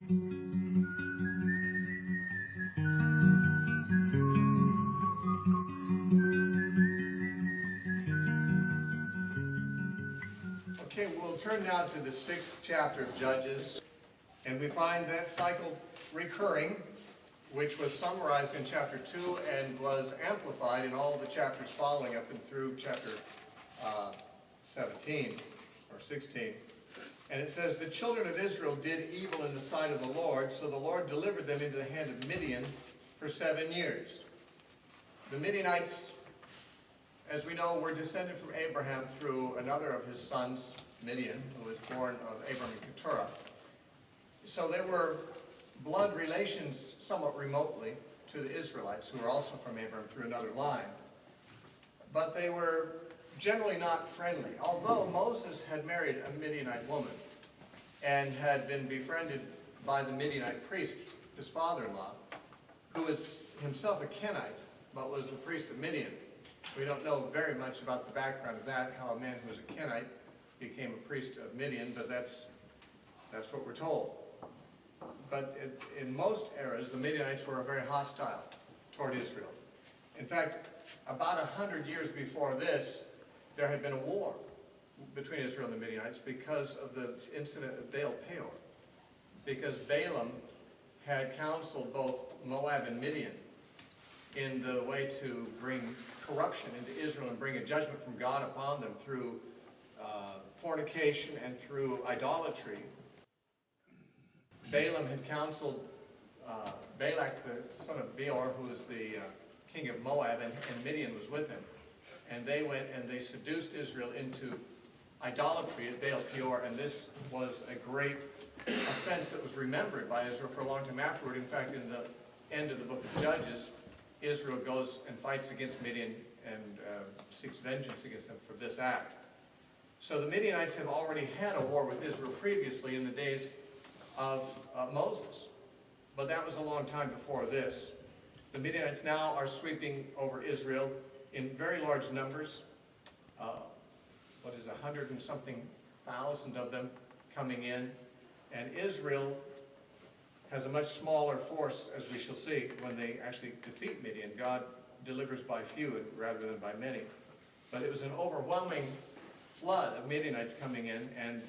Okay, we'll turn now to the 6th chapter of Judges, and we find that cycle recurring, which was summarized in chapter 2 and was amplified in all the chapters following up and through chapter 17 or 16. And it says, "The children of Israel did evil in the sight of the Lord, so the Lord delivered them into the hand of Midian for 7 years." The Midianites, as we know, were descended from Abraham through another of his sons, Midian, who was born of Abram and Keturah. So they were blood relations somewhat remotely to the Israelites, who were also from Abraham through another line. But they were generally not friendly. Although Moses had married a Midianite woman and had been befriended by the Midianite priest, his father-in-law, who was himself a Kenite, but was the priest of Midian. We don't know very much about the background of that, how a man who was a Kenite became a priest of Midian, but that's what we're told. But in most eras, the Midianites were very hostile toward Israel. In fact, about 100 years before this, there had been a war between Israel and the Midianites because of the incident of Baal Peor. Because Balaam had counseled both Moab and Midian in the way to bring corruption into Israel and bring a judgment from God upon them through fornication and through idolatry. Balaam had counseled Balak, the son of Beor, who was the king of Moab, and Midian was with him. And they went and they seduced Israel into idolatry at Baal Peor, and this was a great offense that was remembered by Israel for a long time afterward. In fact, in the end of the book of Judges, Israel goes and fights against Midian and seeks vengeance against them for this act. So the Midianites have already had a war with Israel previously in the days of Moses. But that was a long time before this. The Midianites now are sweeping over Israel in very large numbers. 100 and something thousand of them coming in. And Israel has a much smaller force, as we shall see, when they actually defeat Midian. God delivers by few rather than by many. But it was an overwhelming flood of Midianites coming in, and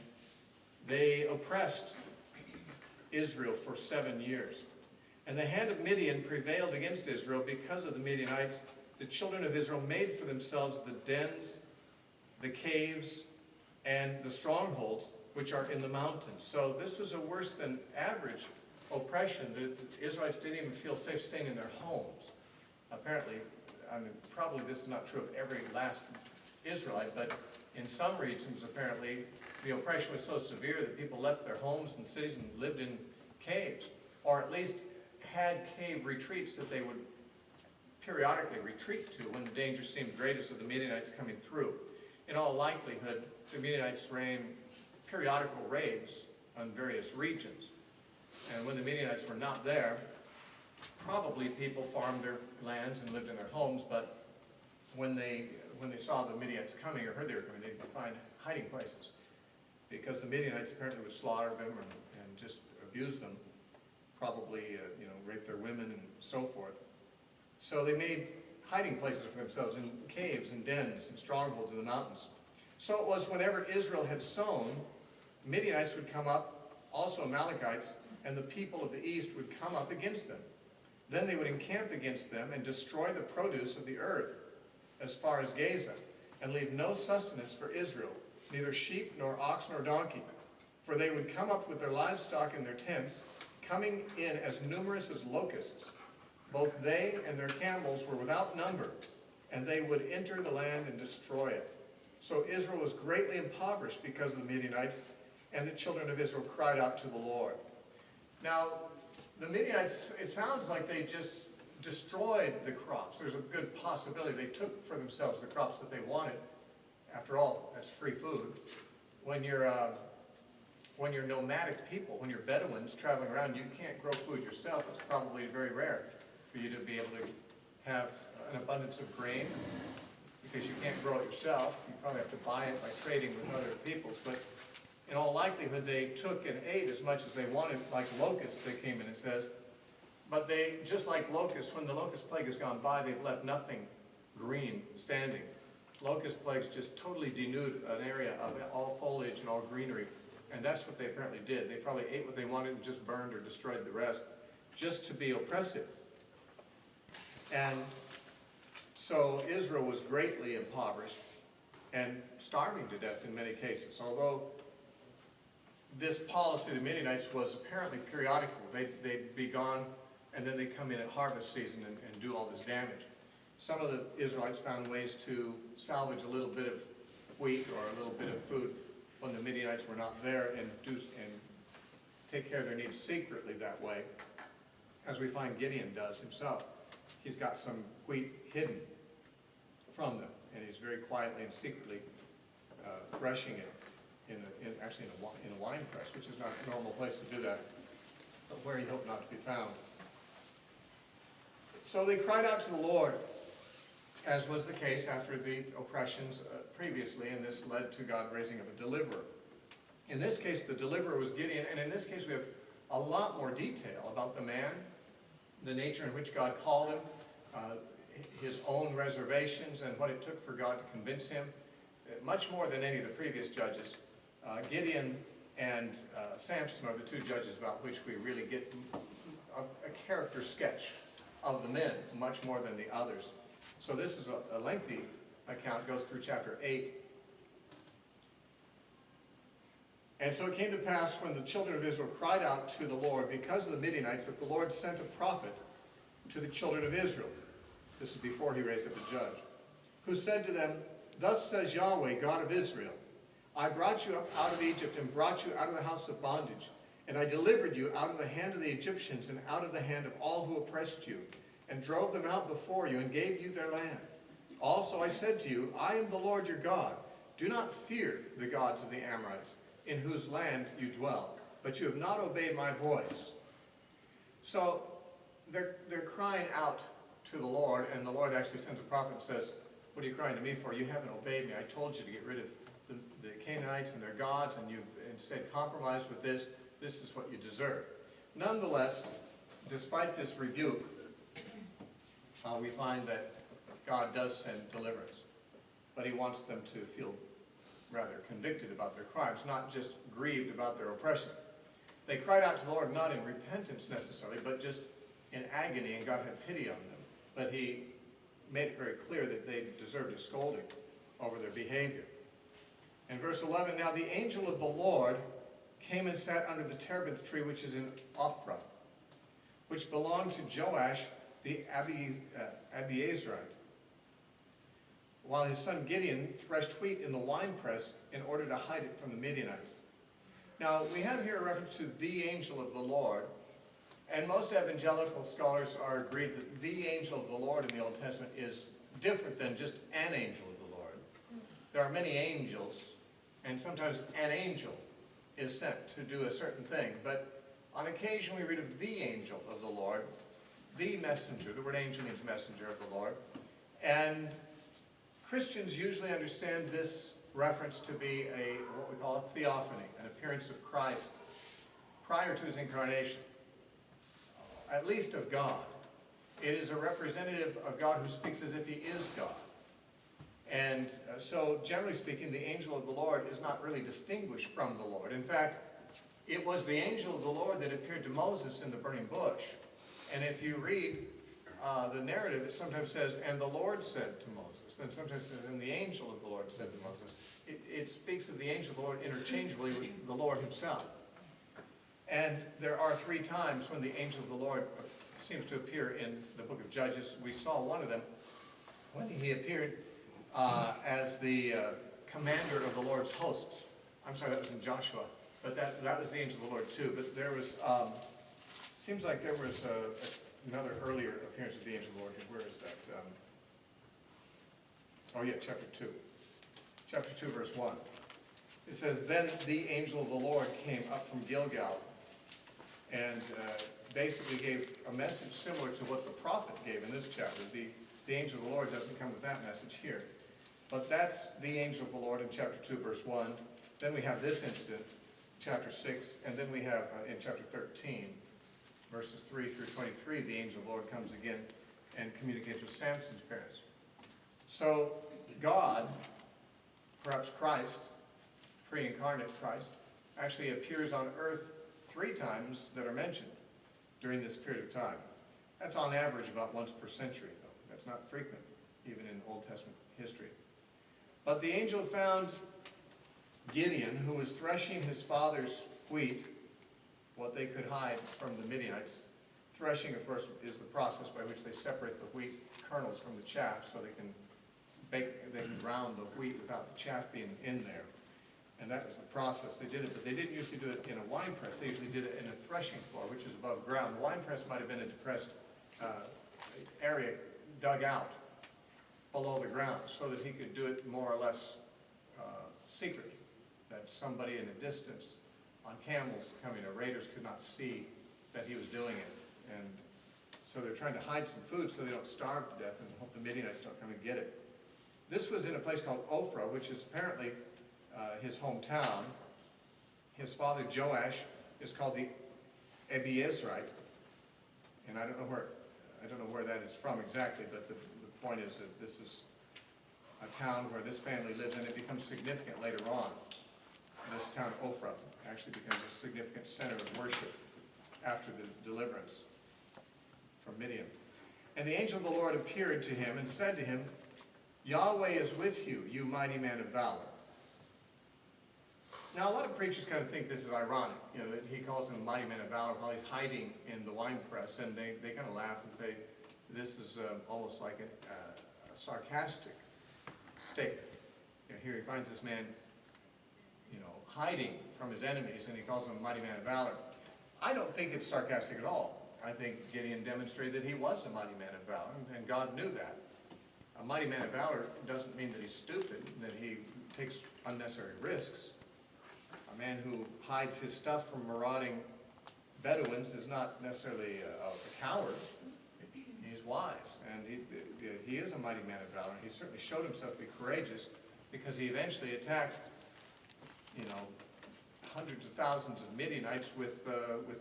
they oppressed Israel for 7 years. And the hand of Midian prevailed against Israel because of the Midianites. The children of Israel made for themselves the dens, the caves, and the strongholds which are in the mountains. So this was a worse than average oppression. The Israelites didn't even feel safe staying in their homes. Apparently, probably this is not true of every last Israelite, but in some regions, apparently, the oppression was so severe that people left their homes and cities and lived in caves, or at least had cave retreats that they would periodically retreat to when the danger seemed greatest of the Midianites coming through. In all likelihood, the Midianites ran periodical raids on various regions. And when the Midianites were not there, probably people farmed their lands and lived in their homes, but when they saw the Midianites coming or heard they were coming, they'd find hiding places. Because the Midianites apparently would slaughter them and just abuse them, probably rape their women and so forth. So they made hiding places for themselves in caves and dens and strongholds in the mountains. So it was whenever Israel had sown, Midianites would come up, also Amalekites, and the people of the east would come up against them. Then they would encamp against them and destroy the produce of the earth as far as Gaza, and leave no sustenance for Israel, neither sheep nor ox nor donkey. For they would come up with their livestock in their tents, coming in as numerous as locusts. Both they and their camels were without number, and they would enter the land and destroy it. So Israel was greatly impoverished because of the Midianites, and the children of Israel cried out to the Lord. Now, the Midianites, it sounds like they just destroyed the crops. There's a good possibility they took for themselves the crops that they wanted. After all, that's free food. When you're nomadic people, when you're Bedouins traveling around, you can't grow food yourself. It's probably very rare for you to be able to have an abundance of grain because you can't grow it yourself. You probably have to buy it by trading with other peoples. But In all likelihood, they took and ate as much as they wanted, like locusts they came in, it says. But they, just like locusts, when the locust plague has gone by, they've left nothing green standing. Locust plagues just totally denude an area of all foliage and all greenery. And that's what they apparently did. They probably ate what they wanted and just burned or destroyed the rest, just to be oppressive. And so Israel was greatly impoverished and starving to death in many cases. Although this policy of the Midianites was apparently periodical. They'd be gone, and then they'd come in at harvest season and do all this damage. Some of the Israelites found ways to salvage a little bit of wheat or a little bit of food when the Midianites were not there, and take care of their needs secretly that way, as we find Gideon does himself. He's got some wheat hidden from them, and he's very quietly and secretly threshing it actually in a wine press, which is not a normal place to do that, but where he hoped not to be found. So they cried out to the Lord, as was the case after the oppressions previously, and this led to God raising up a deliverer. In this case, the deliverer was Gideon, and in this case we have a lot more detail about the man, the nature in which God called him, his own reservations, and what it took for God to convince him. Much more than any of the previous judges. Gideon and Samson are the two judges about which we really get a character sketch of the men, much more than the others. So this is a lengthy account, goes through chapter 8. And so it came to pass when the children of Israel cried out to the Lord because of the Midianites that the Lord sent a prophet to the children of Israel. This is before he raised up a judge, who said to them, "Thus says Yahweh, God of Israel, I brought you up out of Egypt and brought you out of the house of bondage. And I delivered you out of the hand of the Egyptians and out of the hand of all who oppressed you, and drove them out before you and gave you their land. Also I said to you, I am the Lord your God. Do not fear the gods of the Amorites, in whose land you dwell. But you have not obeyed my voice." So they're crying out to the Lord, and the Lord actually sends a prophet and says, "What are you crying to me for? You haven't obeyed me. I told you to get rid of the Canaanites and their gods, and you've instead compromised with this. This is what you deserve." Nonetheless, despite this rebuke, we find that God does send deliverance. But he wants them to feel rather convicted about their crimes, not just grieved about their oppression. They cried out to the Lord not in repentance necessarily, but just in agony, and God had pity on them. But he made it very clear that they deserved a scolding over their behavior. In verse 11, "Now the angel of the Lord came and sat under the terebinth tree which is in Ophrah, which belonged to Joash the Abiezrite, while his son Gideon threshed wheat in the winepress in order to hide it from the Midianites." Now, we have here a reference to the angel of the Lord, and most evangelical scholars are agreed that the angel of the Lord in the Old Testament is different than just an angel of the Lord. There are many angels, and sometimes an angel is sent to do a certain thing, but on occasion we read of the angel of the Lord, the messenger. The word angel means messenger of the Lord. And Christians usually understand this reference to be what we call a theophany, an appearance of Christ prior to his incarnation, at least of God. It is a representative of God who speaks as if he is God. And so, generally speaking, the angel of the Lord is not really distinguished from the Lord. In fact, it was the angel of the Lord that appeared to Moses in the burning bush. And if you read the narrative, it sometimes says, "And the Lord said to Moses." Then sometimes it says, "And the angel of the Lord said to Moses." It speaks of the angel of the Lord interchangeably with the Lord himself. And there are 3 times when the angel of the Lord seems to appear in the book of Judges. We saw one of them when he appeared as the commander of the Lord's hosts. I'm sorry, that was in Joshua. But that was the angel of the Lord too. But there was, seems like there was another earlier appearance of the angel of the Lord. Where is that? Oh yeah, chapter 2. Chapter 2, verse 1. It says, "Then the angel of the Lord came up from Gilgal," and basically gave a message similar to what the prophet gave in this chapter. The angel of the Lord doesn't come with that message here. But that's the angel of the Lord in chapter 2, verse 1. Then we have this incident, chapter 6, and then we have in chapter 13, verses 3 through 23, the angel of the Lord comes again and communicates with Samson's parents. So God, perhaps Christ, pre-incarnate Christ, actually appears on earth 3 times that are mentioned during this period of time. That's on average about once per century, though. That's not frequent, even in Old Testament history. But the angel found Gideon, who was threshing his father's wheat, what they could hide from the Midianites. Threshing, of course, is the process by which they separate the wheat kernels from the chaff so they can ground the wheat without the chaff being in there. And that was the process. They did it, but they didn't usually do it in a wine press. They usually did it in a threshing floor, which is above ground. The wine press might have been a depressed area dug out below the ground so that he could do it more or less secret, that somebody in the distance on camels coming, or raiders could not see that he was doing it. And so they're trying to hide some food so they don't starve to death and hope the Midianites don't come and get it. This was in a place called Ophrah, which is apparently his hometown. His father Joash is called the Abiezrite, and I don't know where that is from exactly, but the point is that this is a town where this family lives, and it becomes significant later on. And this town, Ophrah, actually becomes a significant center of worship after the deliverance from Midian. And the angel of the Lord appeared to him and said to him, Yahweh is with you, you mighty man of valor. Now, a lot of preachers kind of think this is ironic, that he calls him a mighty man of valor while he's hiding in the wine press, and they kind of laugh and say, this is almost like a sarcastic statement. Here he finds this man, hiding from his enemies, and he calls him a mighty man of valor. I don't think it's sarcastic at all. I think Gideon demonstrated that he was a mighty man of valor, and God knew that. A mighty man of valor doesn't mean that he's stupid, that he takes unnecessary risks. A man who hides his stuff from marauding Bedouins is not necessarily a coward. He's wise, and he is a mighty man of valor. He certainly showed himself to be courageous because he eventually attacked, hundreds of thousands of Midianites with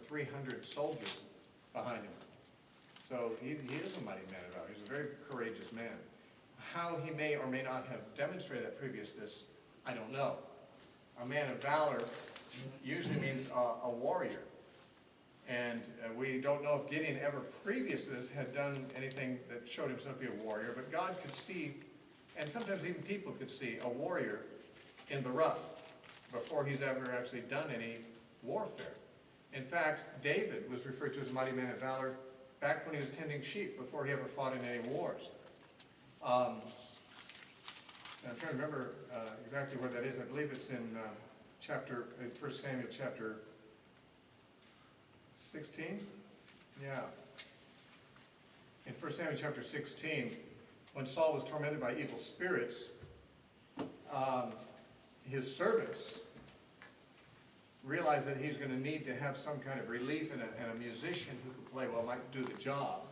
300 soldiers behind him. So he is a mighty man of valor. He's a very courageous man. How he may or may not have demonstrated that previous to this, I don't know. A man of valor usually means a warrior. And we don't know if Gideon ever previous to this had done anything that showed himself to be a warrior, but God could see, and sometimes even people could see, a warrior in the rough before he's ever actually done any warfare. In fact, David was referred to as a mighty man of valor back when he was tending sheep, before he ever fought in any wars. I'm trying to remember exactly where that is. I believe it's in 1 Samuel chapter 16? Yeah. In 1 Samuel chapter 16, when Saul was tormented by evil spirits, his servants realized that he was going to need to have some kind of relief, and a musician who could play well might do the job.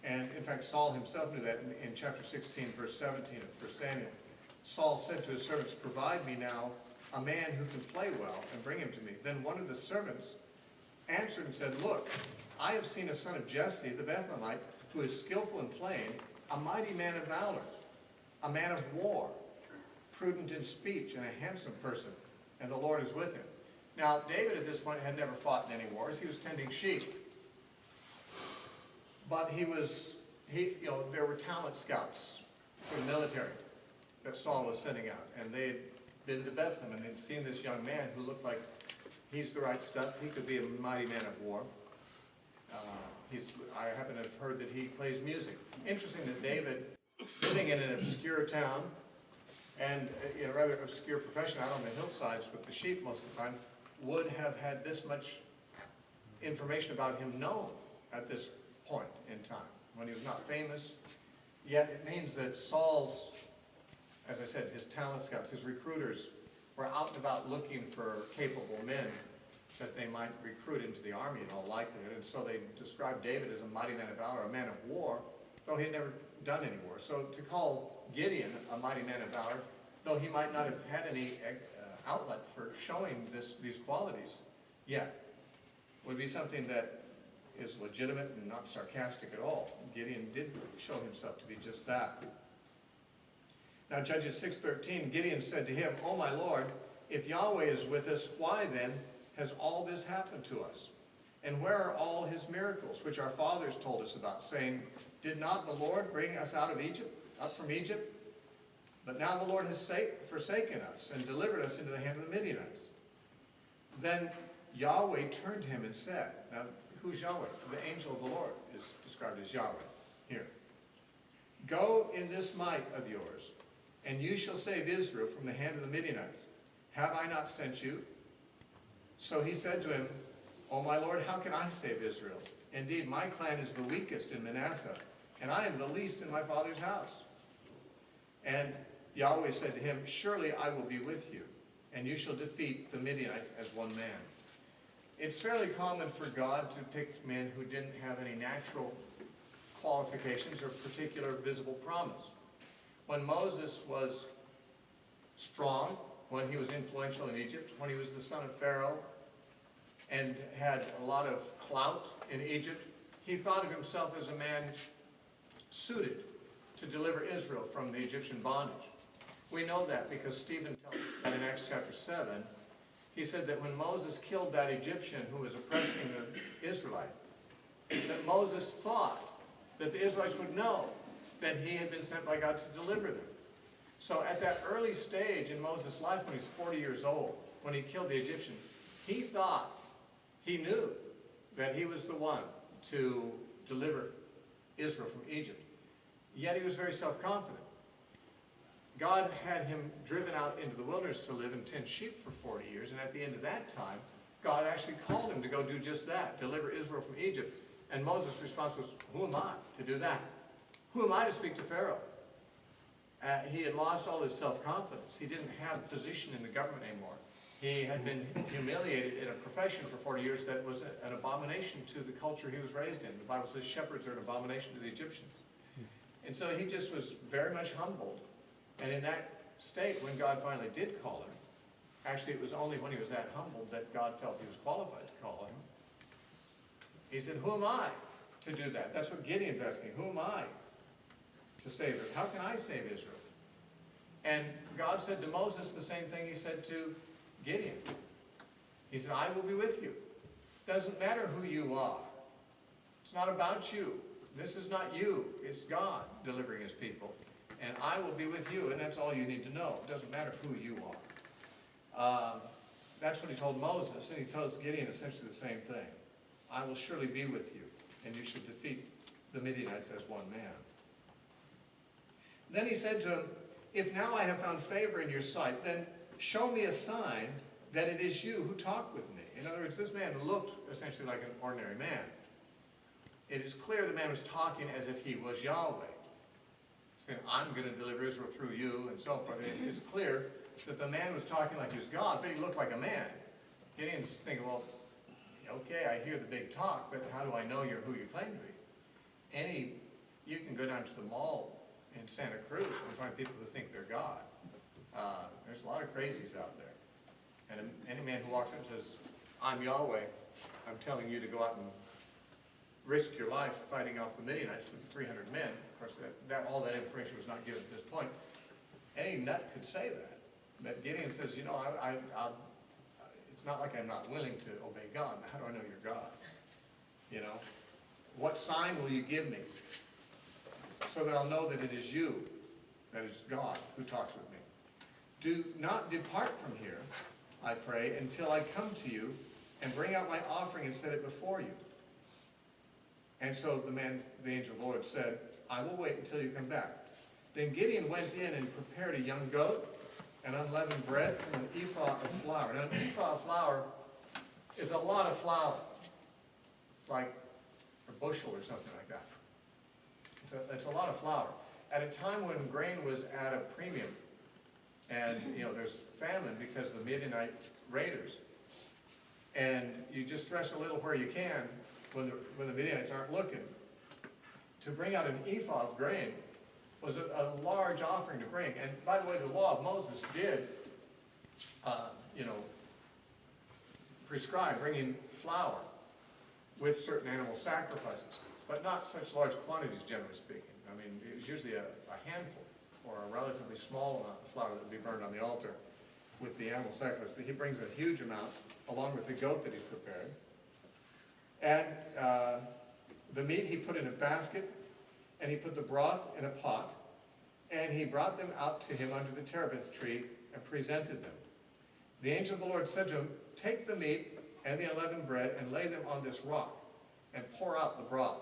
And in fact, Saul himself knew that in chapter 16, verse 17 of 1 Samuel. Saul said to his servants, "Provide me now a man who can play well, and bring him to me." Then one of the servants answered and said, "Look, I have seen a son of Jesse, the Bethlehemite, who is skillful in playing, a mighty man of valor, a man of war, prudent in speech, and a handsome person, and the Lord is with him." Now, David at this point had never fought in any wars. He was tending sheep. But there were talent scouts for the military that Saul was sending out. And they had been to Bethlehem, and they'd seen this young man who looked like he's the right stuff. He could be a mighty man of war. I happen to have heard that he plays music. Interesting that David, living in an obscure town, and in a rather obscure profession out on the hillsides with the sheep most of the time, would have had this much information about him known at this point in time, when he was not famous. Yet it means that Saul's, as I said, his talent scouts, his recruiters, were out and about looking for capable men that they might recruit into the army in all likelihood. And so they described David as a mighty man of valor, a man of war, though he had never done any war. So to call Gideon a mighty man of valor, though he might not have had any outlet for showing these qualities yet. Would be something that is legitimate and not sarcastic at all. Gideon did show himself to be just that. Now Judges 6:13, Gideon said to him, "O my Lord, if Yahweh is with us, why then has all this happened to us? And where are all his miracles, which our fathers told us about, saying, did not the Lord bring us out from Egypt? But now the Lord has forsaken us and delivered us into the hand of the Midianites." Then Yahweh turned to him and said, now who's Yahweh? The angel of the Lord is described as Yahweh here. "Go in this might of yours, and you shall save Israel from the hand of the Midianites. Have I not sent you?" So he said to him, "O my Lord, how can I save Israel? Indeed, my clan is the weakest in Manasseh, and I am the least in my father's house." And Yahweh said to him, "Surely I will be with you, and you shall defeat the Midianites as one man." It's fairly common for God to pick men who didn't have any natural qualifications or particular visible promise. When Moses was strong, when he was influential in Egypt, when he was the son of Pharaoh and had a lot of clout in Egypt, he thought of himself as a man suited to deliver Israel from the Egyptian bondage. We know that because Stephen tells us that in Acts chapter 7. He said that when Moses killed that Egyptian who was oppressing the Israelite, that Moses thought that the Israelites would know that he had been sent by God to deliver them. So at that early stage in Moses' life, when he was 40 years old, when he killed the Egyptian, he thought, he knew that he was the one to deliver Israel from Egypt. Yet he was very self-confident. God had him driven out into the wilderness to live and tend sheep for 40 years, and at the end of that time, God actually called him to go do just that, deliver Israel from Egypt. And Moses' response was, "Who am I to do that? Who am I to speak to Pharaoh?" He had lost all his self-confidence. He didn't have a position in the government anymore. He had been humiliated in a profession for 40 years that was an abomination to the culture he was raised in. The Bible says shepherds are an abomination to the Egyptians. And so he just was very much humbled. And in that state, when God finally did call him, actually it was only when he was that humbled that God felt he was qualified to call him. He said, "Who am I to do that?" That's what Gideon's asking. Who am I to save it? How can I save Israel? And God said to Moses the same thing he said to Gideon. He said, "I will be with you." Doesn't matter who you are. It's not about you. This is not you. It's God delivering his people. And I will be with you, and that's all you need to know. It doesn't matter who you are. That's what he told Moses, and he tells Gideon essentially the same thing. "I will surely be with you, and you shall defeat the Midianites as one man." Then he said to him, "If now I have found favor in your sight, then show me a sign that it is you who talk with me." In other words, this man looked essentially like an ordinary man. It is clear the man was talking as if he was Yahweh, saying, "I'm going to deliver Israel through you," and so forth. It's clear that the man was talking like he was God, but he looked like a man. Gideon's thinking, well, okay, I hear the big talk, but how do I know you're who you claim to be? You can go down to the mall in Santa Cruz and find people who think they're God. There's a lot of crazies out there. And any man who walks up and says, "I'm Yahweh, I'm telling you to go out and risk your life fighting off the Midianites with 300 men. Of course, all that information was not given at this point. Any nut could say that. But Gideon says, it's not like I'm not willing to obey God, but how do I know you're God? What sign will you give me so that I'll know that it is you, that is God, who talks with me? Do not depart from here, I pray, until I come to you and bring out my offering and set it before you." And so the angel of the Lord said, "I will wait until you come back." Then Gideon went in and prepared a young goat and unleavened bread from an ephah of flour. Now, an ephah of flour is a lot of flour. It's like a bushel or something like that. It's a lot of flour. At a time when grain was at a premium, and there's famine because of the Midianite raiders, and you just thresh a little where you can when the Midianites aren't looking. To bring out an ephah of grain was a large offering to bring. And by the way, the law of Moses did you know, prescribed bringing flour with certain animal sacrifices, but not such large quantities, generally speaking. I mean, it was usually a handful or a relatively small amount of flour that would be burned on the altar with the animal sacrifice. But he brings a huge amount along with the goat that he's prepared. And the meat he put in a basket, and he put the broth in a pot, and he brought them out to him under the terebinth tree and presented them. The angel of the Lord said to him, "Take the meat and the unleavened bread and lay them on this rock and pour out the broth."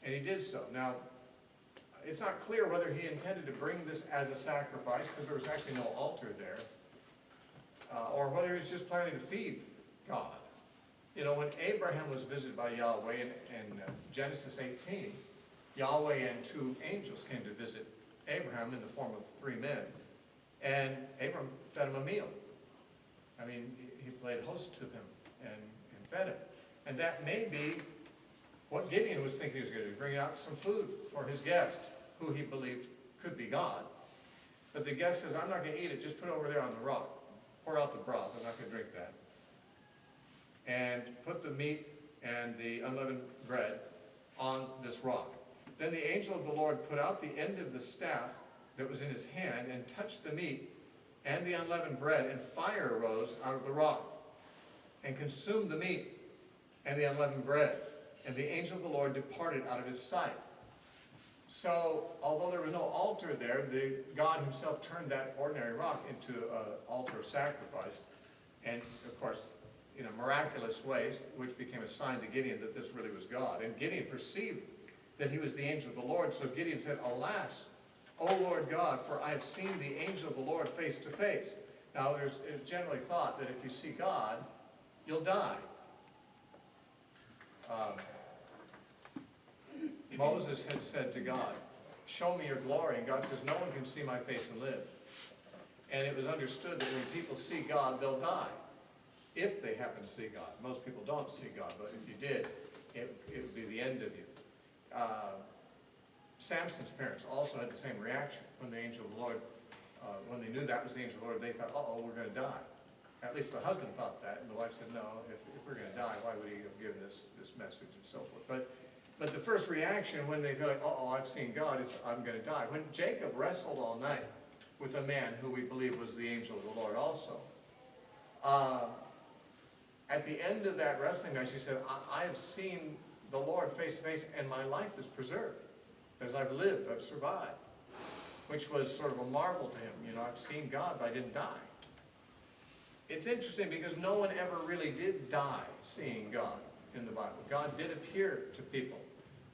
And he did so. Now, it's not clear whether he intended to bring this as a sacrifice, because there was actually no altar there, or whether he was just planning to feed God. You know, when Abraham was visited by Yahweh in Genesis 18, Yahweh and two angels came to visit Abraham in the form of three men, and Abraham fed him a meal. I mean, he played host to them and fed him. And that may be what Gideon was thinking he was going to do, bring out some food for his guest, who he believed could be God. But the guest says, "I'm not going to eat it, just put it over there on the rock. Pour out the broth, I'm not going to drink that. And put the meat and the unleavened bread on this rock." Then the angel of the Lord put out the end of the staff that was in his hand and touched the meat and the unleavened bread, and fire arose out of the rock and consumed the meat and the unleavened bread. And the angel of the Lord departed out of his sight. So, although there was no altar there, God himself turned that ordinary rock into an altar of sacrifice. And, of course, in a miraculous way, which became a sign to Gideon that this really was God. And Gideon perceived that he was the angel of the Lord. So Gideon said, "Alas, O Lord God, for I have seen the angel of the Lord face to face." Now, it's generally thought that if you see God, you'll die. Moses had said to God, "Show me your glory." And God says, "No one can see my face and live." And it was understood that when people see God, they'll die, if they happen to see God. Most people don't see God, but if you did, it would be the end of you. Samson's parents also had the same reaction when the angel of the Lord, when they knew that was the angel of the Lord, they thought, "Uh-oh, we're going to die." At least the husband thought that, and the wife said, "No, if we're going to die, why would he have given this message," and so forth. But the first reaction when they feel like, "Uh-oh, I've seen God," is, "I'm going to die." When Jacob wrestled all night with a man who we believe was the angel of the Lord also, at the end of that wrestling match, he said, I have seen the Lord face to face, and my life is preserved. As I've lived, I've survived. Which was sort of a marvel to him. You know, I've seen God, but I didn't die. It's interesting because no one ever really did die seeing God in the Bible. God did appear to people,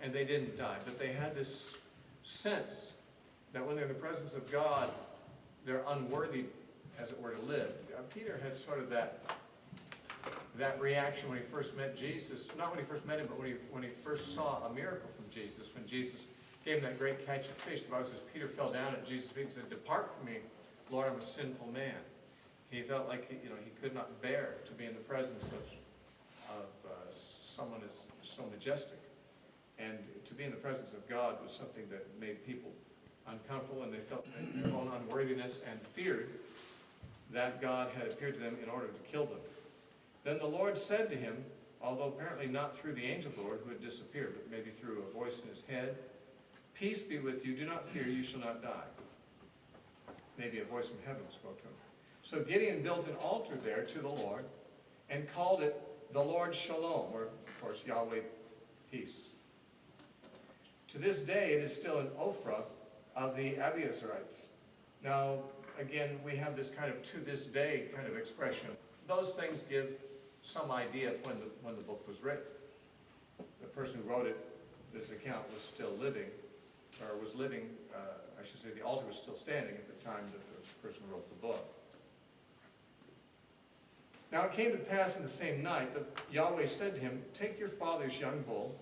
and they didn't die. But they had this sense that when they're in the presence of God, they're unworthy, as it were, to live. Peter had sort of that reaction when he first met Jesus. Not when he first met him, but when he first saw a miracle from Jesus. When Jesus gave him that great catch of fish, the Bible says Peter fell down at Jesus' feet and said, "Depart from me, Lord, I'm a sinful man." He felt like he could not bear to be in the presence of someone as so majestic. And to be in the presence of God was something that made people uncomfortable, and they felt their own unworthiness and feared that God had appeared to them in order to kill them. Then the Lord said to him, although apparently not through the angel of the Lord who had disappeared, but maybe through a voice in his head, "Peace be with you, do not fear, you shall not die." Maybe a voice from heaven spoke to him. So Gideon built an altar there to the Lord and called it the Lord Shalom, or of course Yahweh, peace. To this day it is still an Ophrah of the Abiezrites. Now again, we have this kind of to this day kind of expression. Those things give some idea of when the book was written. The person who wrote it, this account, was still living, or was living, I should say the altar was still standing at the time that the person wrote the book. Now it came to pass in the same night that Yahweh said to him, "Take your father's young bull,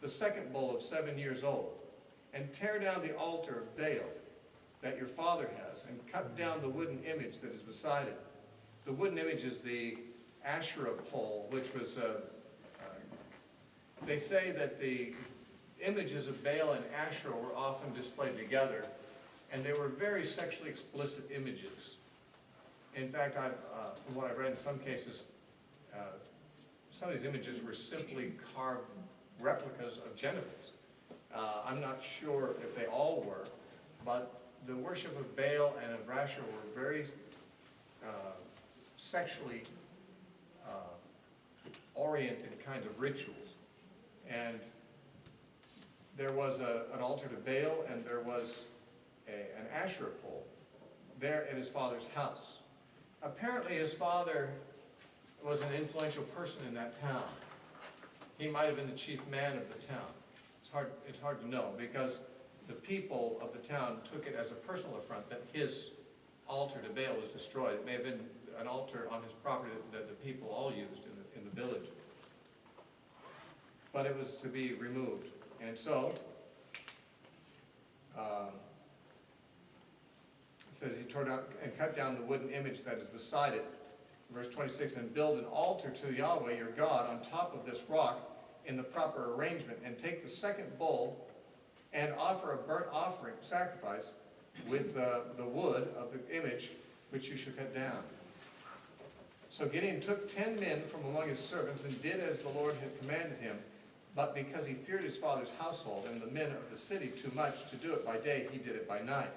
the second bull of 7 years old, and tear down the altar of Baal that your father has, and cut down the wooden image that is beside it." The wooden image is the Asherah pole, which was, they say that the images of Baal and Asherah were often displayed together, and they were very sexually explicit images. In fact, from what I've read, in some cases, some of these images were simply carved replicas of genitals. I'm not sure if they all were, but the worship of Baal and of Asherah were very sexually oriented kinds of rituals. And there was an altar to Baal, and there was an Asherah pole there at his father's house. Apparently his father was an influential person in that town. He might have been the chief man of the town. It's hard to know, because the people of the town took it as a personal affront that his altar to Baal was destroyed. It may have been an altar on his property that the people all used in the village. But it was to be removed. And so, it says he tore down and cut down the wooden image that is beside it. Verse 26, and build an altar to Yahweh your God on top of this rock in the proper arrangement, and take the second bull and offer a burnt offering, sacrifice, with the wood of the image which you should cut down. So Gideon took 10 men from among his servants and did as the Lord had commanded him. But because he feared his father's household and the men of the city too much to do it by day, he did it by night.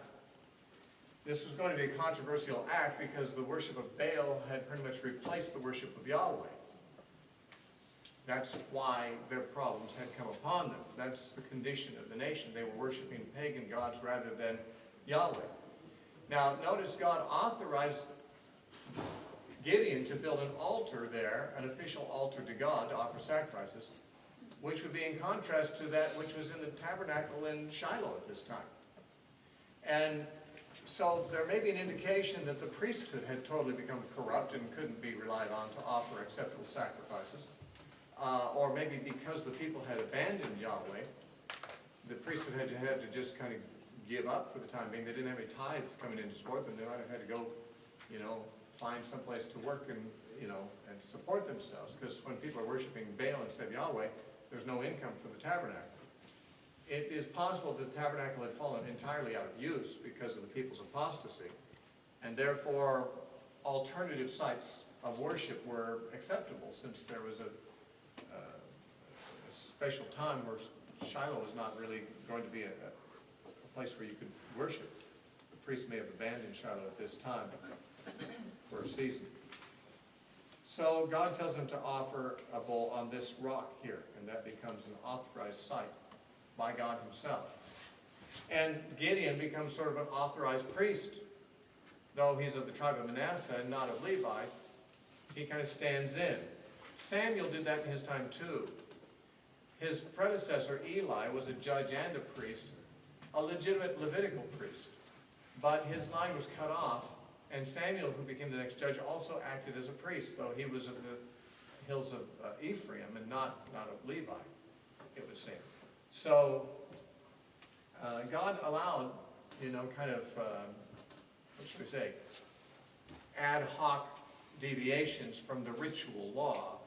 This was going to be a controversial act because the worship of Baal had pretty much replaced the worship of Yahweh. That's why their problems had come upon them. That's the condition of the nation. They were worshiping pagan gods rather than Yahweh. Now, notice God authorized Gideon to build an altar there, an official altar to God to offer sacrifices, which would be in contrast to that which was in the tabernacle in Shiloh at this time. And so there may be an indication that the priesthood had totally become corrupt and couldn't be relied on to offer acceptable sacrifices. Or maybe because the people had abandoned Yahweh, the priesthood had to just kind of give up for the time being. They didn't have any tithes coming in to support them. They might have had to go, find someplace to work and support themselves. Because when people are worshiping Baal instead of Yahweh, there's no income for the tabernacle. It is possible that the tabernacle had fallen entirely out of use because of the people's apostasy, and therefore alternative sites of worship were acceptable, since there was a special time where Shiloh was not really going to be a place where you could worship. The priest may have abandoned Shiloh at this time for a season. So God tells him to offer a bull on this rock here, and that becomes an authorized site by God himself. And Gideon becomes sort of an authorized priest. Though he's of the tribe of Manasseh and not of Levi, he kind of stands in. Samuel did that in his time too. His predecessor, Eli, was a judge and a priest, a legitimate Levitical priest. But his line was cut off, and Samuel, who became the next judge, also acted as a priest, though he was of the hills of Ephraim and not of Levi, it would seem. So God allowed, what should we say, ad hoc deviations from the ritual law,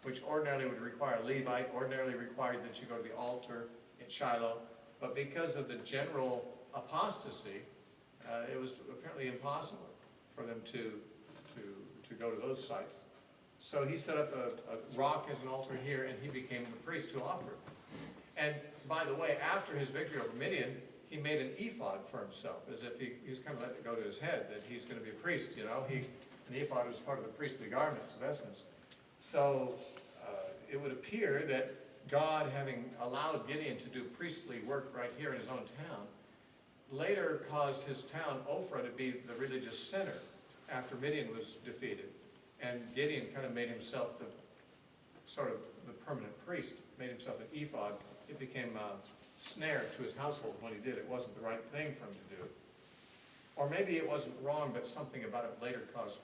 which ordinarily would require a Levite, ordinarily required that you go to the altar in Shiloh, but because of the general apostasy, it was apparently impossible for them to go to those sites. So he set up a rock as an altar here, and he became the priest who offered. And by the way, after his victory over Midian, he made an ephod for himself, as if he was kind of letting it go to his head, that he's going to be a priest, An ephod was part of the priestly garments, vestments. So it would appear that God, having allowed Gideon to do priestly work right here in his own town, later caused his town, Ophrah, to be the religious center after Midian was defeated. And Gideon kind of made himself the permanent priest, made himself an ephod. It became a snare to his household when he did. It wasn't the right thing for him to do. Or maybe it wasn't wrong, but something about it later caused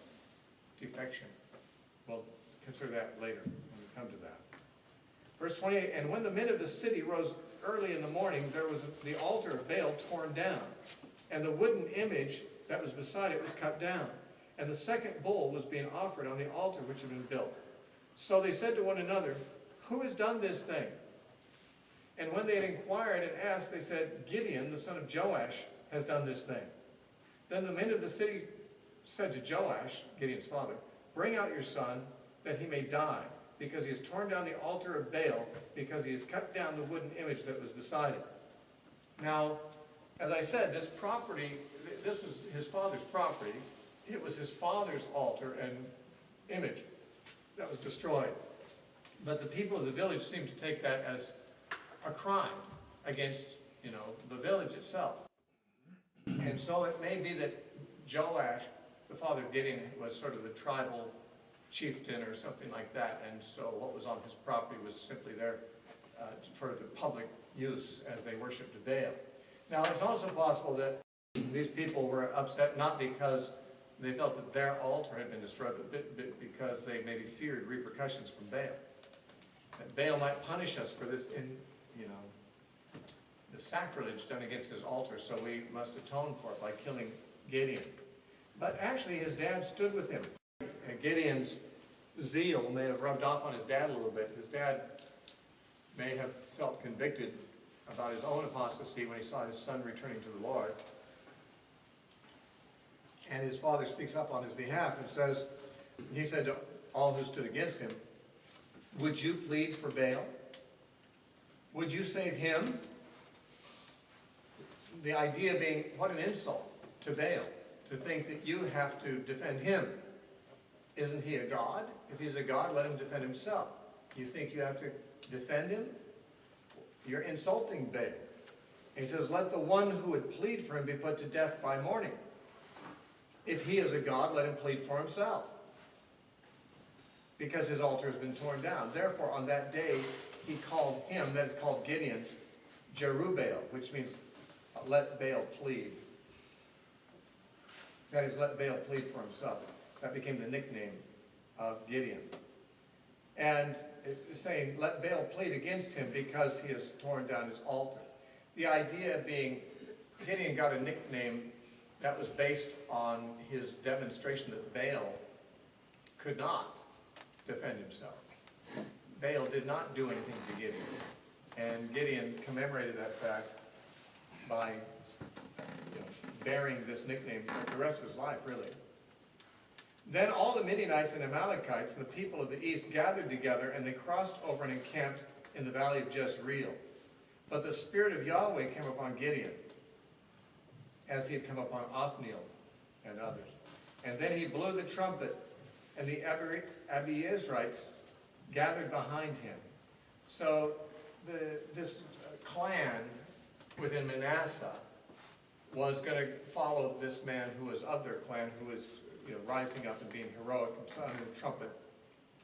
defection. We'll consider that later when we come to that. Verse 28, and when the men of the city rose early in the morning, there was the altar of Baal torn down, and the wooden image that was beside it was cut down, and the second bull was being offered on the altar which had been built. So they said to one another, who has done this thing? And when they had inquired and asked, they said, Gideon, the son of Joash, has done this thing. Then the men of the city said to Joash, Gideon's father, "Bring out your son, that he may die, because he has torn down the altar of Baal, because he has cut down the wooden image that was beside it." Now, as I said, this property, this was his father's property. It was his father's altar and image that was destroyed. But the people of the village seemed to take that as a crime against, the village itself. And so it may be that Joash, the father of Gideon, was sort of the tribal chieftain or something like that, and so what was on his property was simply there for the public use as they worshipped Baal. Now, it's also possible that these people were upset not because they felt that their altar had been destroyed, but because they maybe feared repercussions from Baal. That Baal might punish us for this, the sacrilege done against his altar, so we must atone for it by killing Gideon. But actually, his dad stood with him. And Gideon's zeal may have rubbed off on his dad a little bit. His dad may have felt convicted about his own apostasy when he saw his son returning to the Lord. And his father speaks up on his behalf and says, he said to all who stood against him, "Would you plead for Baal? Would you save him?" The idea being, what an insult to Baal, to think that you have to defend him. Isn't he a god? If he's a god, let him defend himself. You think you have to defend him? You're insulting Baal. And he says, "Let the one who would plead for him be put to death by morning. If he is a god, let him plead for himself, because his altar has been torn down." Therefore, on that day, he called him, that is called Gideon, Jerubbaal, which means let Baal plead. That is, let Baal plead for himself. That became the nickname of Gideon. And it's saying, let Baal plead against him because he has torn down his altar. The idea being, Gideon got a nickname that was based on his demonstration that Baal could not defend himself. Baal did not do anything to Gideon. And Gideon commemorated that fact by bearing this nickname for the rest of his life, really. Then all the Midianites and Amalekites and the people of the east gathered together, and they crossed over and encamped in the valley of Jezreel. But the Spirit of Yahweh came upon Gideon, as he had come upon Othniel and others. And then he blew the trumpet, and the Abiezrites gathered behind him. So this clan within Manasseh was going to follow this man who was of their clan, who was rising up and being heroic and sounding the trumpet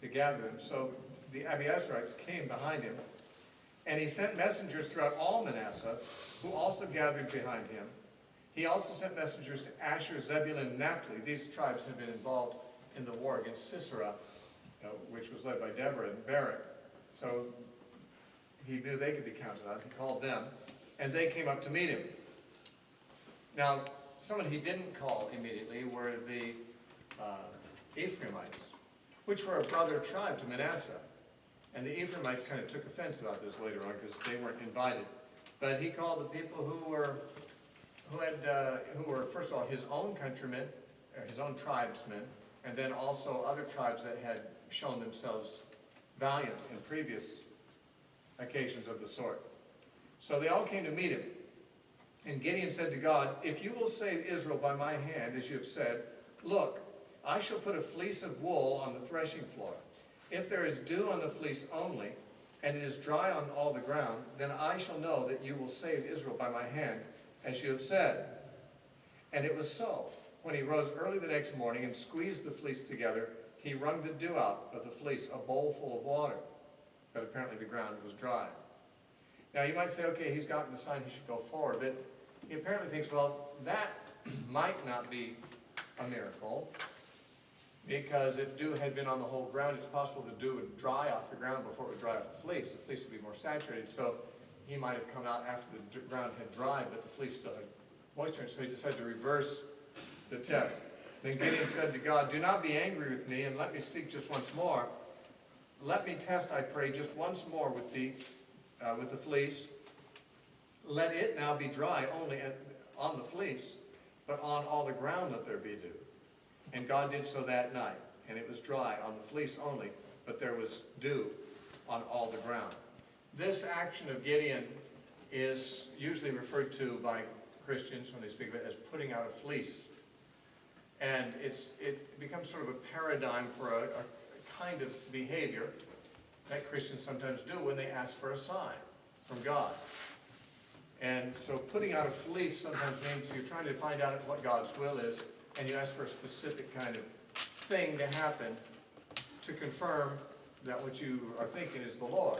to gather them. So the Abiezrites came behind him, and he sent messengers throughout all Manasseh, who also gathered behind him. He also sent messengers to Asher, Zebulun, and Naphtali. These tribes had been involved in the war against Sisera, which was led by Deborah and Barak. So he knew they could be counted on. He called them, and they came up to meet him. Now, someone he didn't call immediately were the Ephraimites, which were a brother tribe to Manasseh. And the Ephraimites kind of took offense about this later on because they weren't invited. But he called the people who were first of all his own countrymen, his own tribesmen, and then also other tribes that had shown themselves valiant in previous occasions of the sort. So they all came to meet him. And Gideon said to God, "If you will save Israel by my hand, as you have said, look, I shall put a fleece of wool on the threshing floor. If there is dew on the fleece only, and it is dry on all the ground, then I shall know that you will save Israel by my hand, as you have said." And it was so. When he rose early the next morning and squeezed the fleece together, he wrung the dew out of the fleece, a bowl full of water. But apparently the ground was dry. Now you might say, okay, he's gotten the sign, he should go forward. But he apparently thinks, well, that might not be a miracle, because if dew had been on the whole ground, it's possible the dew would dry off the ground before it would dry off the fleece. The fleece would be more saturated, so he might have come out after the ground had dried, but the fleece still had moisture, so he decided to reverse the test. Then Gideon said to God, "Do not be angry with me, and let me speak just once more. Let me test, I pray, just once more with the fleece. Let it now be dry only on the fleece, but on all the ground let there be dew." And God did so that night, and it was dry on the fleece only, but there was dew on all the ground. This action of Gideon is usually referred to by Christians when they speak of it as putting out a fleece. And it becomes sort of a paradigm for a kind of behavior that Christians sometimes do when they ask for a sign from God. And so putting out a fleece sometimes means you're trying to find out what God's will is, and you ask for a specific kind of thing to happen to confirm that what you are thinking is the Lord.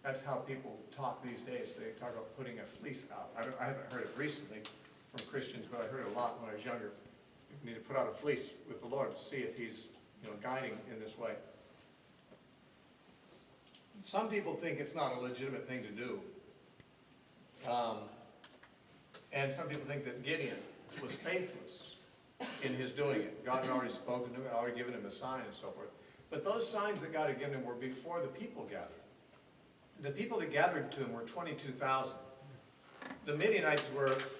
That's how people talk these days. They talk about putting a fleece out. I haven't heard it recently from Christians, but I heard it a lot when I was younger. You need to put out a fleece with the Lord to see if He's, guiding in this way. Some people think it's not a legitimate thing to do. And some people think that Gideon was faithless in his doing it. God had already spoken to him, had already given him a sign and so forth. But those signs that God had given him were before the people gathered. The people that gathered to him were 22,000. The Midianites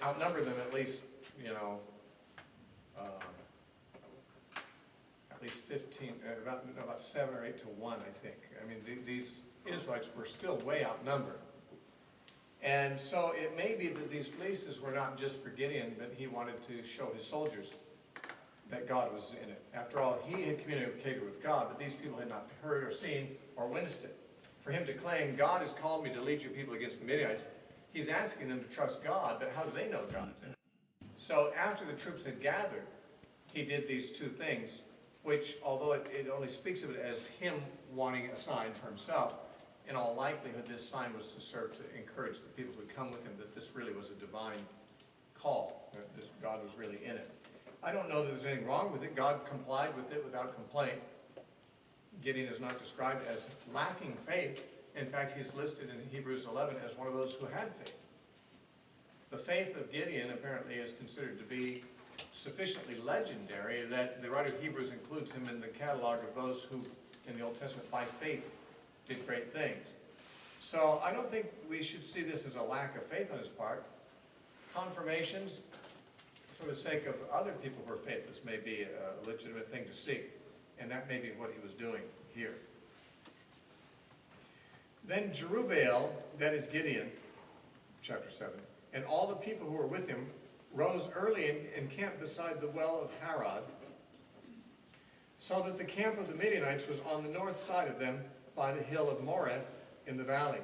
outnumbered them at least, at least 15, about 7 or 8 to 1, I think. I mean, these Israelites were still way outnumbered. And so it may be that these fleeces were not just for Gideon, but he wanted to show his soldiers that God was in it. After all, he had communicated with God, but these people had not heard or seen or witnessed it. For him to claim, God has called me to lead your people against the Midianites, he's asking them to trust God, but how do they know God? So after the troops had gathered, he did these two things, which, although it only speaks of it as him wanting a sign for himself, in all likelihood this sign was to serve to encourage the people who would come with him that this really was a divine call, that God was really in it. I don't know that there's anything wrong with it. God complied with it without complaint. Gideon is not described as lacking faith. In fact, he's listed in Hebrews 11 as one of those who had faith. The faith of Gideon apparently is considered to be sufficiently legendary that the writer of Hebrews includes him in the catalog of those who, in the Old Testament, by faith, did great things. So I don't think we should see this as a lack of faith on his part. Confirmations for the sake of other people who are faithless may be a legitimate thing to seek. And that may be what he was doing here. Then Jerubbaal, that is Gideon, chapter 7, and all the people who were with him rose early and camped beside the well of Harod, so that the camp of the Midianites was on the north side of them by the hill of Moreh in the valley.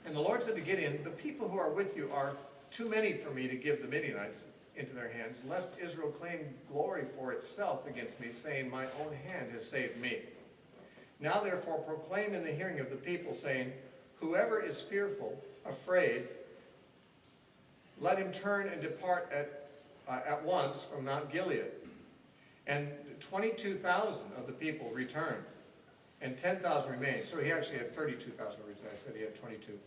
And the Lord said to Gideon, the people who are with you are too many for me to give the Midianites into their hands, lest Israel claim glory for itself against me, saying, my own hand has saved me. Now therefore proclaim in the hearing of the people, saying, whoever is fearful, afraid, let him turn and depart at once from Mount Gilead. And 22,000 of the people returned, and 10,000 remained. So he actually had 32,000 originally. I said he had 22.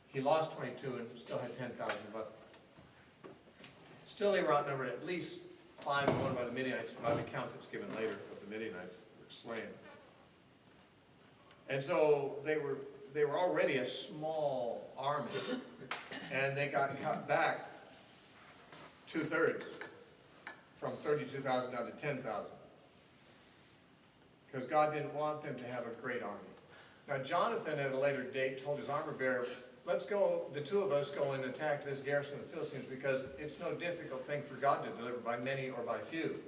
He lost 22 and still had 10,000 left. Still, they were outnumbered at least 5 to 1 by the Midianites, by the count that's given later of the Midianites who were slain. And so they were already a small army, and they got cut back 2/3, from 32,000 down to 10,000, because God didn't want them to have a great army. Now Jonathan at a later date told his armor bearer, let's go, the two of us go and attack this garrison of the Philistines, because it's no difficult thing for God to deliver by many or by few.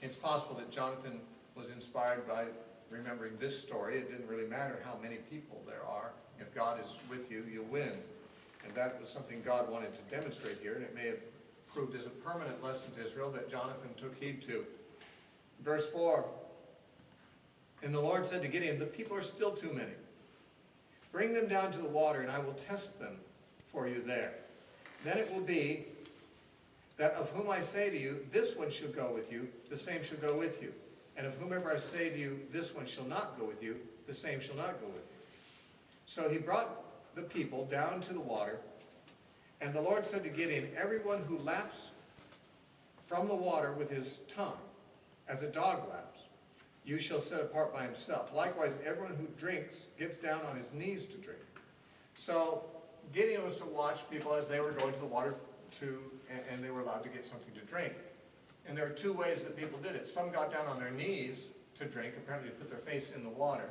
It's possible that Jonathan was inspired by remembering this story. It didn't really matter how many people there are. If God is with you, you win. And that was something God wanted to demonstrate here, and it may have proved as a permanent lesson to Israel that Jonathan took heed to. Verse 4, and the Lord said to Gideon, the people are still too many. Bring them down to the water, and I will test them for you there. Then it will be that of whom I say to you, this one shall go with you, the same shall go with you. And of whomever I say to you, this one shall not go with you, the same shall not go with you. So he brought the people down to the water, and the Lord said to Gideon, everyone who laps from the water with his tongue, as a dog laps, you shall set apart by himself. Likewise, everyone who drinks gets down on his knees to drink. So Gideon was to watch people as they were going to the water and they were allowed to get something to drink. And there are two ways that people did it. Some got down on their knees to drink, apparently put their face in the water.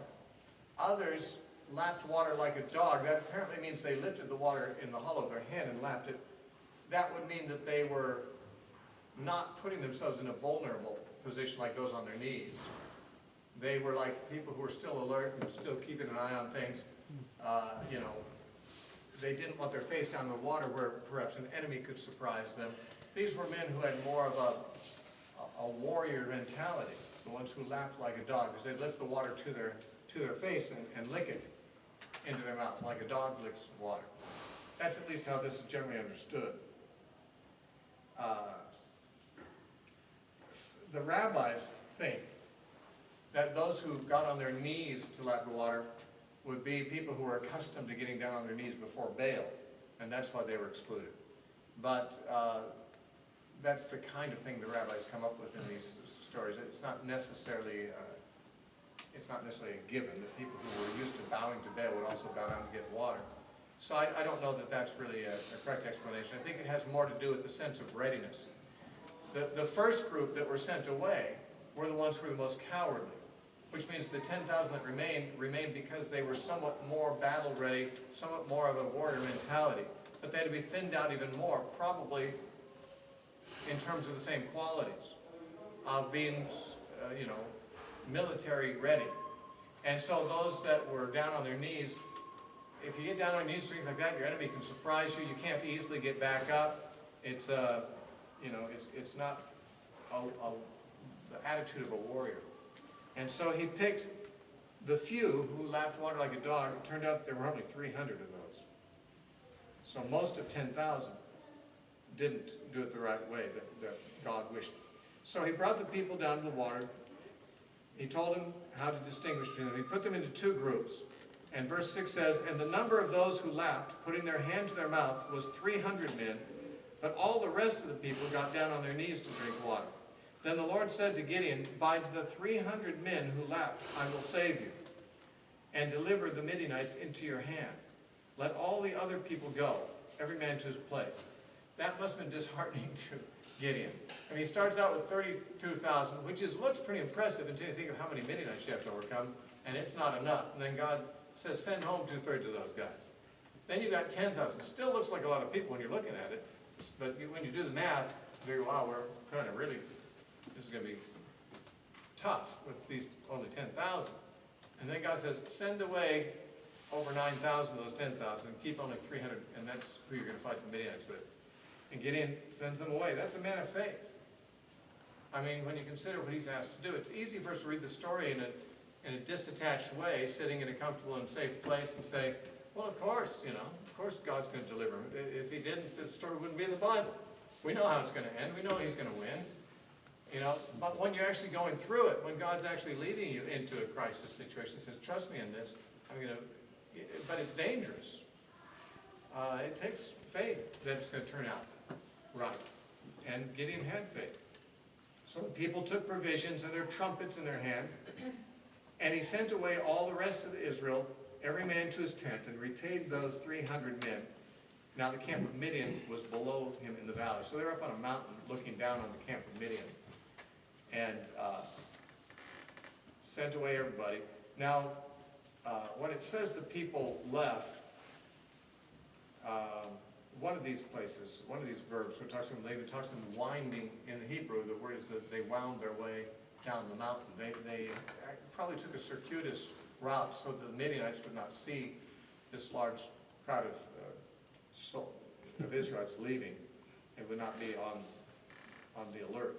Others lapped water like a dog. That apparently means they lifted the water in the hollow of their hand and lapped it. That would mean that they were not putting themselves in a vulnerable position like those on their knees. They were like people who were still alert and still keeping an eye on things. You know, they didn't want their face down in the water where perhaps an enemy could surprise them. These were men who had more of a warrior mentality, the ones who lapped like a dog, because they'd lift the water to their face and lick it into their mouth like a dog licks water. That's at least how this is generally understood. The rabbis think that those who got on their knees to lap the water would be people who were accustomed to getting down on their knees before Baal, and that's why they were excluded. But that's the kind of thing the rabbis come up with in these stories. It's not necessarily a given that people who were used to bowing to Baal would also bow down to get water. So I don't know that that's really a correct explanation. I think it has more to do with the sense of readiness. The first group that were sent away were the ones who were the most cowardly, which means the 10,000 that remained because they were somewhat more battle ready, somewhat more of a warrior mentality. But they had to be thinned out even more, probably in terms of the same qualities of being, military ready. And so those that were down on their knees, if you get down on your knees doing like that, your enemy can surprise you. You can't easily get back up. It's it's not the attitude of a warrior. And so he picked the few who lapped water like a dog. It turned out there were only 300 of those. So most of 10,000 didn't do it the right way that God wished. So he brought the people down to the water. He told them how to distinguish between them. He put them into two groups. And verse 6 says, "And the number of those who lapped, putting their hand to their mouth, was 300 men, but all the rest of the people got down on their knees to drink water. Then the Lord said to Gideon, by the 300 men who lapped, I will save you, and deliver the Midianites into your hand. Let all the other people go, every man to his place." That must have been disheartening to Gideon. I mean, he starts out with 32,000, which looks pretty impressive until you think of how many Midianites you have to overcome, and it's not enough. And then God says, send home 2/3 of those guys. Then you've got 10,000. Still looks like a lot of people when you're looking at it, but when you do the math, you go, wow, we're kind of really, this is going to be tough with these only 10,000. And then God says, send away over 9,000 of those 10,000 and keep only 300, and that's who you're going to fight the Midianites with. And Gideon sends them away. That's a man of faith. I mean, when you consider what he's asked to do, it's easy for us to read the story in a disattached way, sitting in a comfortable and safe place and say, well, of course God's going to deliver him. If he didn't, the story wouldn't be in the Bible. We know how it's going to end. We know he's going to win. But when you're actually going through it, when God's actually leading you into a crisis situation, says, trust me in this, but it's dangerous. It takes faith that it's going to turn out right. And Gideon had faith. So the people took provisions and their trumpets in their hands, and he sent away all the rest of Israel, every man to his tent, and retained those 300 men. Now the camp of Midian was below him in the valley. So they're up on a mountain looking down on the camp of Midian. And sent away everybody. Now, when it says the people left, one of these places, one of these verbs, when it talks to them, David talks to them winding in the Hebrew, the word is that they wound their way down the mountain. They probably took a circuitous route so that the Midianites would not see this large crowd of Israelites leaving. It would not be on the alert.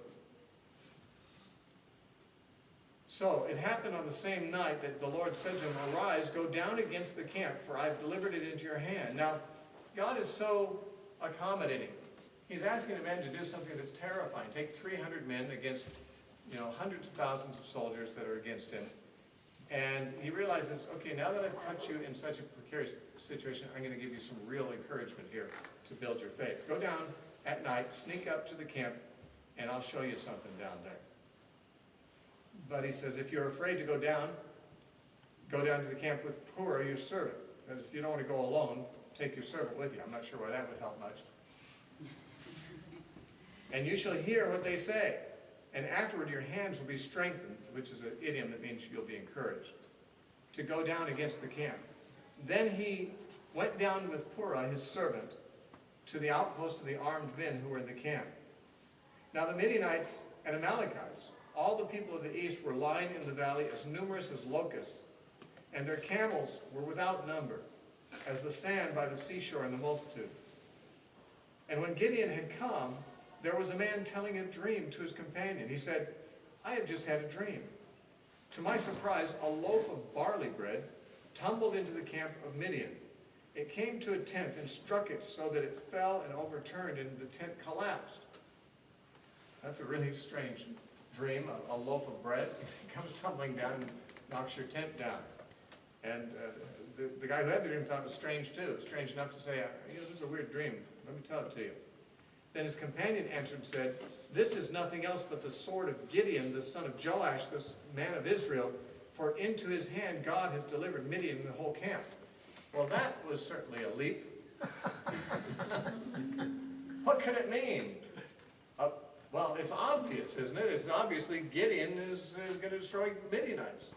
So it happened on the same night that the Lord said to him, arise, go down against the camp, for I have delivered it into your hand. Now, God is so accommodating. He's asking a man to do something that's terrifying. Take 300 men against, hundreds of thousands of soldiers that are against him. And he realizes, okay, now that I've put you in such a precarious situation, I'm going to give you some real encouragement here to build your faith. Go down at night, sneak up to the camp, and I'll show you something down there. But he says, if you're afraid to go down to the camp with Purah, your servant. Because if you don't want to go alone, take your servant with you. I'm not sure why that would help much. And you shall hear what they say. and afterward your hands will be strengthened, which is an idiom that means you'll be encouraged, to go down against the camp. Then he went down with Purah, his servant, to the outpost of the armed men who were in the camp. Now the Midianites and Amalekites, all the people of the east, were lying in the valley as numerous as locusts, and their camels were without number, as the sand by the seashore in the multitude. And when Gideon had come, there was a man telling a dream to his companion. He said, I have just had a dream. To my surprise, a loaf of barley bread tumbled into the camp of Midian. It came to a tent and struck it so that it fell and overturned, and the tent collapsed. That's a really strange dream, a loaf of bread comes tumbling down and knocks your tent down. And the guy who had the dream thought it was strange too. Strange enough to say, this is a weird dream. Let me tell it to you. Then his companion answered and said, this is nothing else but the sword of Gideon, the son of Joash, this man of Israel, for into his hand God has delivered Midian and the whole camp. Well, that was certainly a leap. What could it mean? Well, it's obvious, isn't it? It's obviously Gideon is going to destroy Midianites.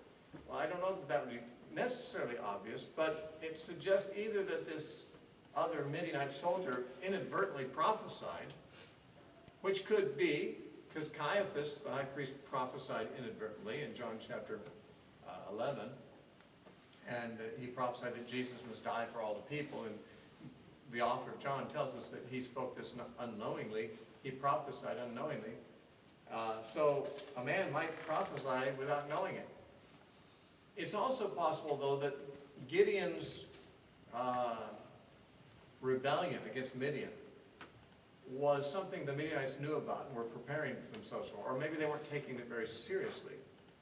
Well, I don't know that that would be necessarily obvious, but it suggests either that this other Midianite soldier inadvertently prophesied, which could be, because Caiaphas, the high priest, prophesied inadvertently in John chapter 11, and he prophesied that Jesus must die for all the people, and the author of John tells us that he spoke this unknowingly. He prophesied unknowingly. So a man might prophesy without knowing it. It's also possible, though, that Gideon's rebellion against Midian was something the Midianites knew about and were preparing themselves for. Or maybe they weren't taking it very seriously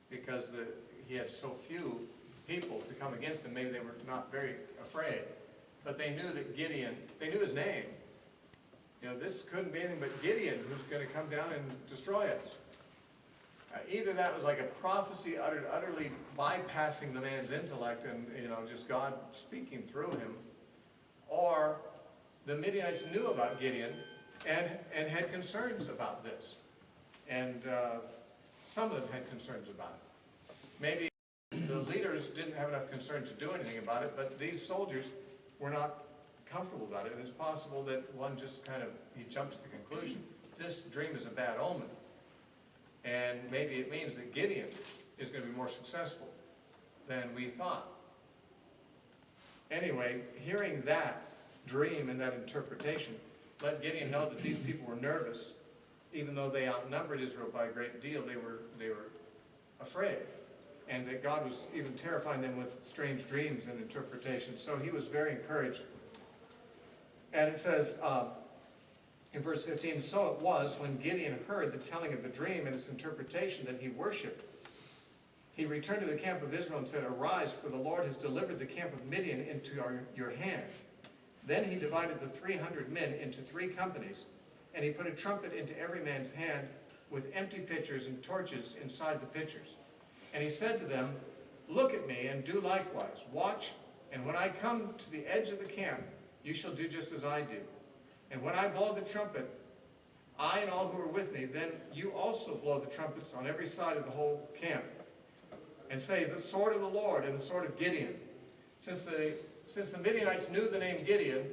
because he had so few people to come against him. Maybe they were not very afraid. But they knew that Gideon, they knew his name. This couldn't be anything but Gideon who's going to come down and destroy us. Either that was like a prophecy utterly bypassing the man's intellect and, just God speaking through him, or the Midianites knew about Gideon and had concerns about this. And some of them had concerns about it. Maybe the leaders didn't have enough concern to do anything about it, but these soldiers were not comfortable about it. And it's possible that one just he jumped to the conclusion, this dream is a bad omen. And maybe it means that Gideon is going to be more successful than we thought. Anyway, hearing that dream and that interpretation let Gideon know that these people were nervous. Even though they outnumbered Israel by a great deal, they were afraid. And that God was even terrifying them with strange dreams and interpretations. So he was very encouraged. And it says in verse 15, so it was when Gideon heard the telling of the dream and its interpretation that he worshipped. He returned to the camp of Israel and said, arise, for the Lord has delivered the camp of Midian into your hand. Then he divided the 300 men into 3 companies, and he put a trumpet into every man's hand with empty pitchers and torches inside the pitchers. And he said to them, look at me and do likewise. Watch, and when I come to the edge of the camp, you shall do just as I do. And when I blow the trumpet, I and all who are with me, then you also blow the trumpets on every side of the whole camp. And say, the sword of the Lord and the sword of Gideon. Since the Midianites knew the name Gideon,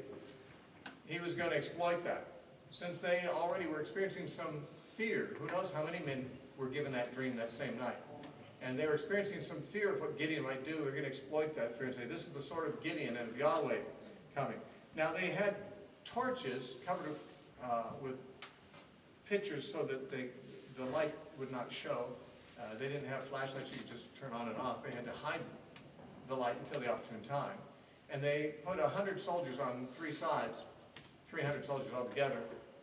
he was going to exploit that. Since they already were experiencing some fear, who knows how many men were given that dream that same night. And they were experiencing some fear of what Gideon might do. We're going to exploit that fear and say, this is the sword of Gideon and of Yahweh coming. Now they had torches covered with pitchers so that the light would not show. They didn't have flashlights you could just turn on and off. They had to hide the light until the opportune time. And they put 100 soldiers on 3 sides, 300 soldiers altogether,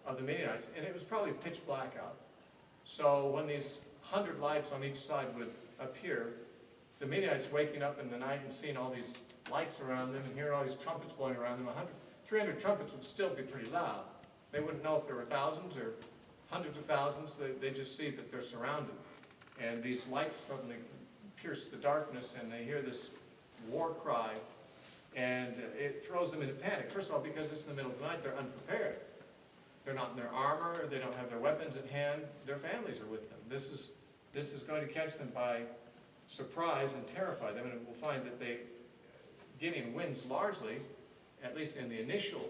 of the Midianites, and it was probably pitch black out. So when these 100 lights on each side would appear, the Midianites waking up in the night and seeing all these lights around them and hearing all these trumpets blowing around them, 300 trumpets would still be pretty loud. They wouldn't know if there were thousands or hundreds of thousands. They just see that they're surrounded. And these lights suddenly pierce the darkness, and they hear this war cry, and it throws them into panic. First of all, because it's in the middle of the night, they're unprepared. They're not in their armor, they don't have their weapons at hand, their families are with them. This is going to catch them by surprise and terrify them, and we'll find that Gideon wins largely, at least in the initial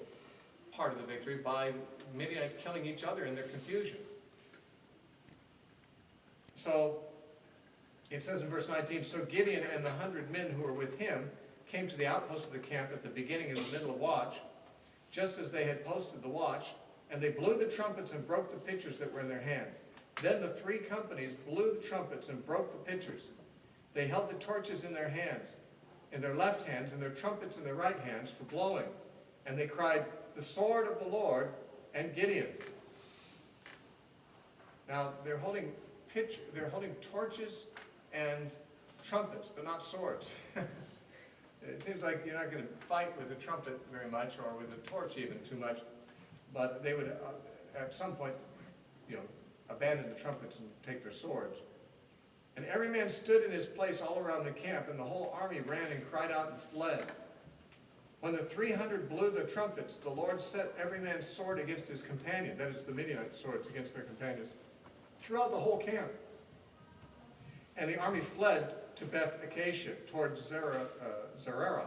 part of the victory, by Midianites killing each other in their confusion. So, it says in verse 19, so Gideon and the 100 men who were with him came to the outpost of the camp at the beginning of the middle of watch, just as they had posted the watch, and they blew the trumpets and broke the pitchers that were in their hands. Then the 3 companies blew the trumpets and broke the pitchers. They held the torches in their hands, in their left hands, and their trumpets in their right hands for blowing. And they cried, the sword of the Lord and Gideon. Now, they're holding torches and trumpets, but not swords. It seems like you're not going to fight with a trumpet very much, or with a torch even too much. But they would, at some point, abandon the trumpets and take their swords. And every man stood in his place all around the camp, and the whole army ran and cried out and fled. When the 300 blew the trumpets, the Lord set every man's sword against his companion, that is, the Midianite swords against their companions, throughout the whole camp. And the army fled to Beth Acacia, towards Zerera,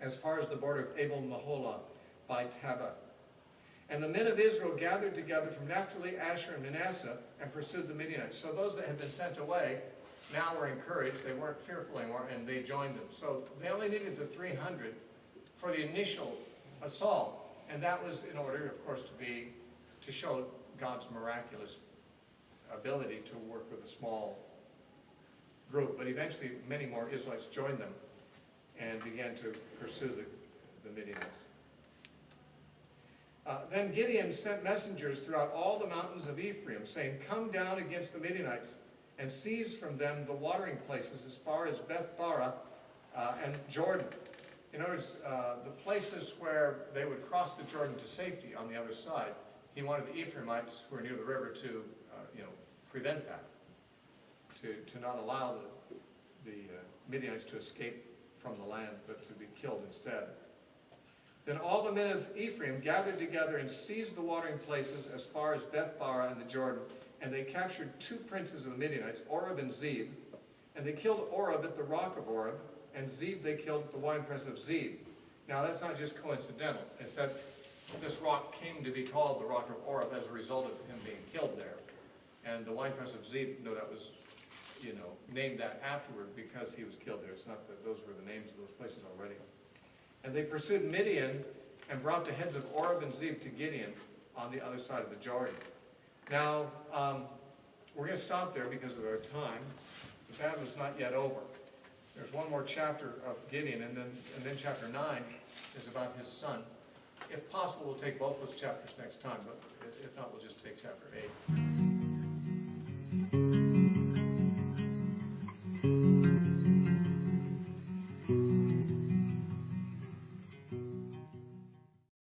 as far as the border of Abel-Meholah by Tabbath. And the men of Israel gathered together from Naphtali, Asher, and Manasseh, and pursued the Midianites. So those that had been sent away now were encouraged. They weren't fearful anymore, and they joined them. So they only needed the 300 for the initial assault, and that was in order, of course, to show God's miraculous ability to work with a small group. But eventually, many more Israelites joined them and began to pursue the Midianites. Then Gideon sent messengers throughout all the mountains of Ephraim, saying, come down against the Midianites and seize from them the watering places as far as Beth-barah and Jordan. In other words, the places where they would cross the Jordan to safety on the other side. He wanted the Ephraimites who were near the river to prevent that, to not allow the Midianites to escape from the land, but to be killed instead. Then all the men of Ephraim gathered together and seized the watering places as far as Beth-barah and the Jordan, and they captured 2 princes of the Midianites, Oreb and Zeb, and they killed Oreb at the rock of Oreb, and Zeb they killed at the winepress of Zeb. Now that's not just coincidental. It's that this rock came to be called the rock of Oreb as a result of him being killed there. And the winepress of Zeb, no doubt, was named that afterward because he was killed there. It's not that those were the names of those places already. And they pursued Midian and brought the heads of Oreb and Zeb to Gideon on the other side of the Jordan. Now, we're going to stop there because of our time. The battle is not yet over. There's one more chapter of Gideon, and then chapter 9 is about his son. If possible, we'll take both those chapters next time, but if not, we'll just take chapter 8.